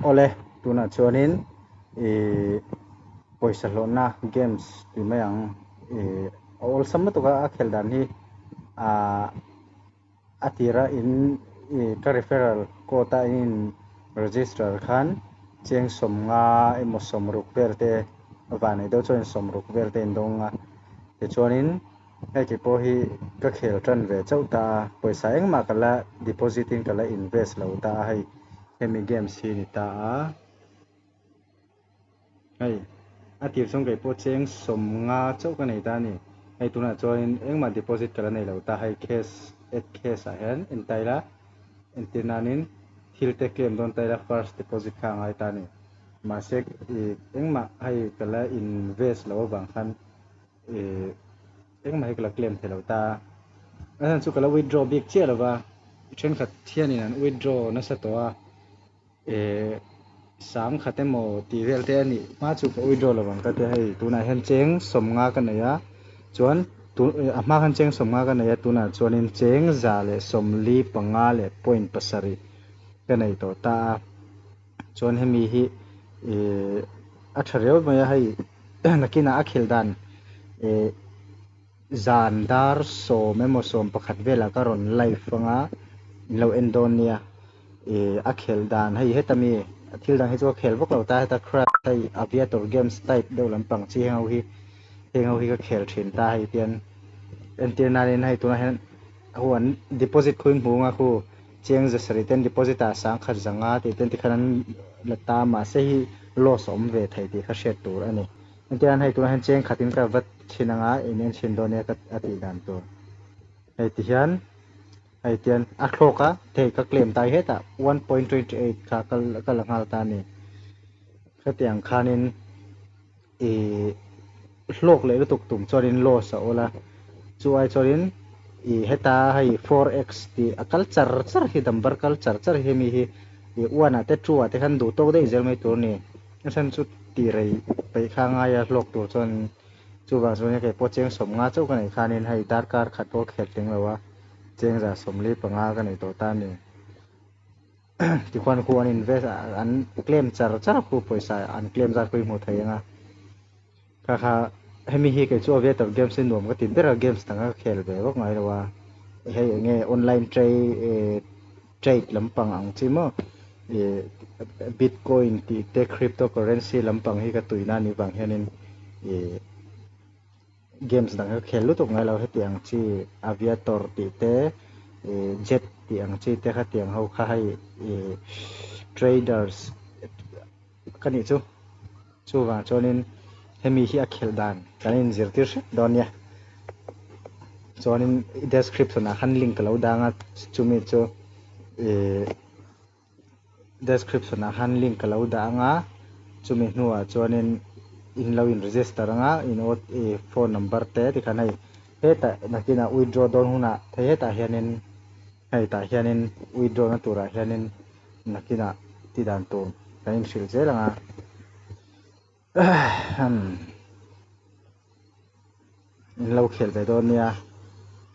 ole tuna chuanin poisa hlona games ti mayang all samma to ka khel dan hi a atira in ka referral quota in register khan cheng somnga emo somruk verte vanai do chuan somruk verte indonga te chuanin hei ki po hi ka khel tran ve chauta poisa engma kala depositing kala invest lo ta hei hemi games hi ni ta a hei atir chung kai po cheng somnga chau ka nei ta ni hei tuna chuanin engma deposit kala nei lo ta hei cash a hen in taila intinanin thil te claim don taila first deposit kha ngai ta ni masek engma hei kala invest lo bang khan engma hei kala claim thelo ta asan chu kala withdraw big che lo ba chen khat thianin an withdraw na sa to a sam khate mo ti vel te ani ma chu ko withdraw lo bang ka te hei tuna hen cheng somnga ka nei a chuan tu ama khan cheng somnga ka nei a tuna chuanin cheng za le somli panga le point pasari ka nei to ta chuan hemi hi a thareu mai a hei nakina a khel dan zandar som emo som pakhat vela ka ron live anga lo endonia a khel dan hei hetami thil dang hi chu khel bok lo ta heta crack hei aviator games type do lampang chi hengau hi ka khel thin ta hei tian entirnarin hei tuna hen huan deposit khuin hunga khu cheng za sari ten deposit a sang khat zanga ti ten ti khanan lata ma se hi loss om ve thei ti kha shet tur ani entian hei tuna hen cheng khatin ka vat thinanga inen thin do ne ka ati dan tu hei ti hian hei tian a thloka thei ka claim tai heta 1.28 kha kal ngal ta ni khatiang khanin hlok le lutuk tum chorin loss a ola chuai chorin heta hei 4x ti akal char hi dambar kal char hi mi hi wana te truwa te khan du tok dei zel mai tur ni san chu ti rei pai kha nga ya hlok tur chon chu ba chu ne ke po cheng som nga chau ka nei khanin hei dar kar khat to khel ting lawa cheng za somli panga ka nei to ta ni ti kwan khu an invest an claim char khu poisa an claim za khu mu thaianga kha hemi hi ke chu aviator games in nom ka tin bera games tanga khel ve wak ngai lawa hei nge online trade lampang ang chimo bitcoin ti te cryptocurrency lampang hi ka tuina ni bang hianin games dang khel lu tok ngai lo hetiang chi aviator ti te jet ti ang chi te kha tiang ho kha hai traders kani chu wa chonin hemi hi a khel dan kanin zirtir donia chonin description a khan link lo danga chumi chu description a khan link lo danga chumi hnuwa chonin in lo in register anga in phone number te ti khan hai heta nakina withdraw don huna thei heta hianin hei ta hianin withdraw na tura hianin nakina ti dan tu kanin hril zelanga in lo khel ve don nia